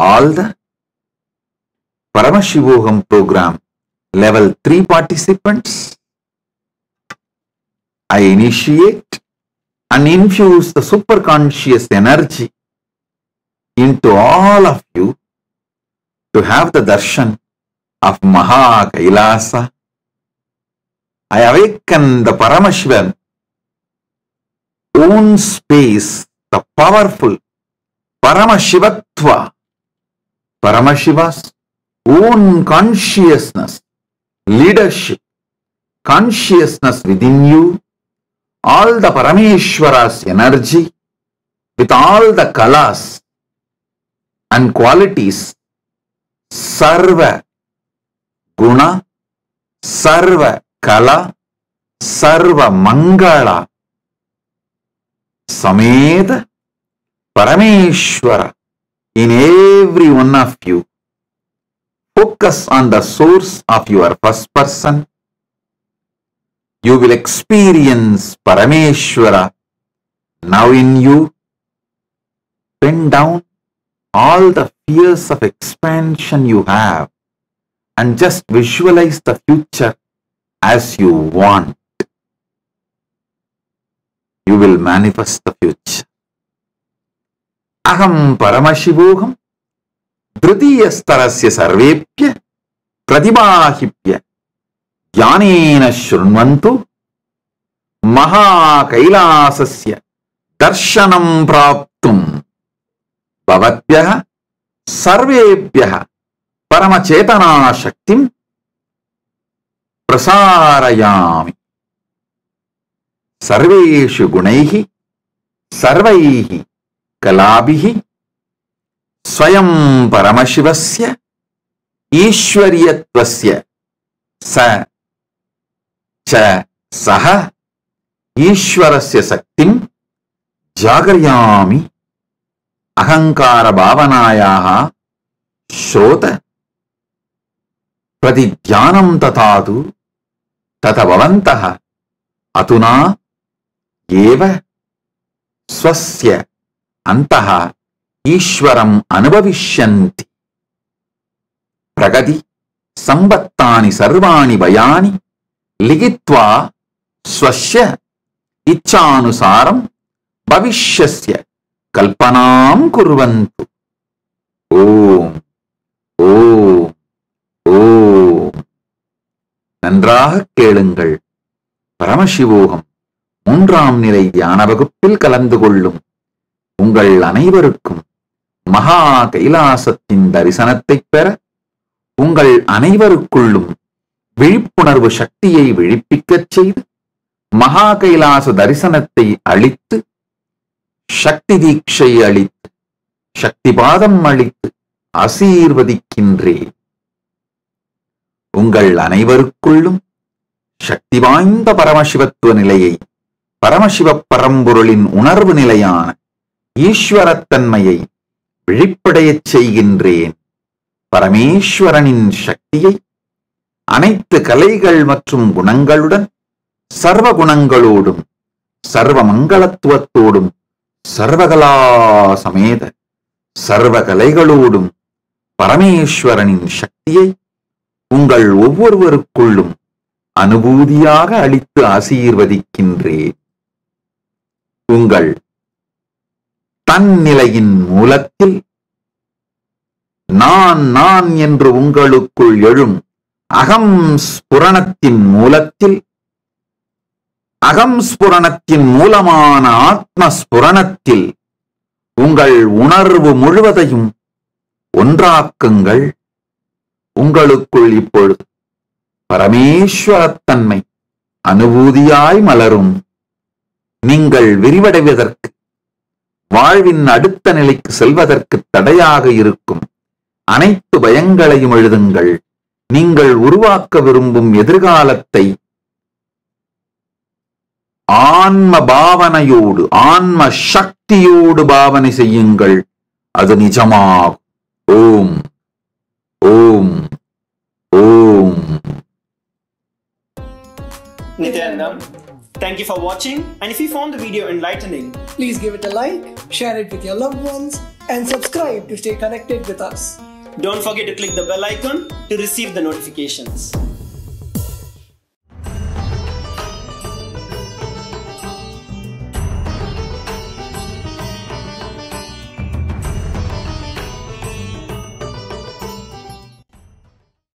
all the Paramashivoham program level 3 participants, I initiate and infuse the superconscious energy into all of you to have the darshan of Maha Kailasa. I awaken the Paramashivan own space, the powerful Paramashivatva, Paramashiva's own consciousness, leadership, consciousness within you, all the Parameshwara's energy with all the kalas and qualities, Sarva Guna, Sarva Kala, Sarva Mangala, Sameda Parameshwara in every one of you. Focus on the source of your first person. You will experience Parameshwara now in you. Pen down all the fears of expansion you have and just visualize the future as you want. You will manifest the future. Aham Paramashivoham Dhrutiyastarasya sarvepya pratibahipya jnanena shrunvantu Maha Kailasasya darshanam praptum bhavatvyah sarvepyah paramachetana shaktim prasarayami. Sarveshu gunaihi sarvaihi kalabihi swayam paramashivasya ishwaryatvasya sa cha saha ishwarasya saktim jagrayami ahankara bhavanayaha shrota pratidhyanam tatadu tatavavantaha atuna eva swasya antaha Ishwaram anubhavishyanti pragati sambattani sarvani bayani ligitva swasya ichchanusaram bhavishyasya kalpanam kurvantu. Om Om Om. நன்றாக கேளுங்கள். பரமசிவோகம் 3ஆம் நிலை தியான வகுப்பில் கலந்து கொள்ளும் உங்கள் அனைவருக்கும் மகா கைலாசத்தின் தரிசனத்தைப் பெற உங்கள் அனைவருக்குள்ளும் விழிப்புணர்வு சக்தியை விழிப்பிக்கச் செய்து மகா கைலாச தரிசனத்தை அளித்து சக்தி தீட்சை அளித்து சக்தி பாதம் அளித்து ஆசீர்வதிக்கின்றேன். உங்கள் அனைவருக்குள்ளும் சக்தி வாய்ந்த பரமசிவத்துவ நிலையை, பரமசிவ பரம்பொருளின் உணர்வு நிலையான ஈஸ்வரத்தன்மையை விழிப்படையச் செய்கின்றேன். பரமேஸ்வரனின் சக்தியை அனைத்து கலைகள் மற்றும் குணங்களுடன், சர்வ குணங்களோடும் சர்வ மங்களத்துவத்தோடும் சர்வகலா சமேத சர்வ கலைகளோடும் பரமேஸ்வரனின் சக்தியை உங்கள் ஒவ்வொருவருக்குள்ளும் அனுபூதியாக அளித்து ஆசீர்வதிக்கின்றேன். உங்கள் தன்னிலையின் மூலத்தில் நான் நான் என்று உங்களுக்குள் எழும் அகம் ஸ்புரணத்தின் மூலத்தில், அகம் ஸ்புரணத்தின் மூலமான ஆத்மஸ்புரணத்தில் உங்கள் உணர்வு முழுவதையும் ஒன்றாக்குங்கள். உங்களுக்குள் இப்பொழுது பரமேஸ்வரத்தன்மை அனுபூதியாய் மலரும். நீங்கள் விரிவடைவதற்கு, வாழ்வின் அடுத்த நிலைக்கு செல்வதற்கு தடையாக இருக்கும் அனைத்து பயங்களையும் எழுதுங்கள். நீங்கள் உருவாக்க விரும்பும் எதிர்காலத்தை ஆன்ம பாவனையோடு, ஆன்ம சக்தியோடு பாவனை செய்யுங்கள். அது நிஜமாகும். ஓம் ஓம் ஓம். Nityanandam, thank you for watching, and if you found the video enlightening, please give it a like, share it with your loved ones, and subscribe to stay connected with us. Don't forget to click the bell icon to receive the notifications.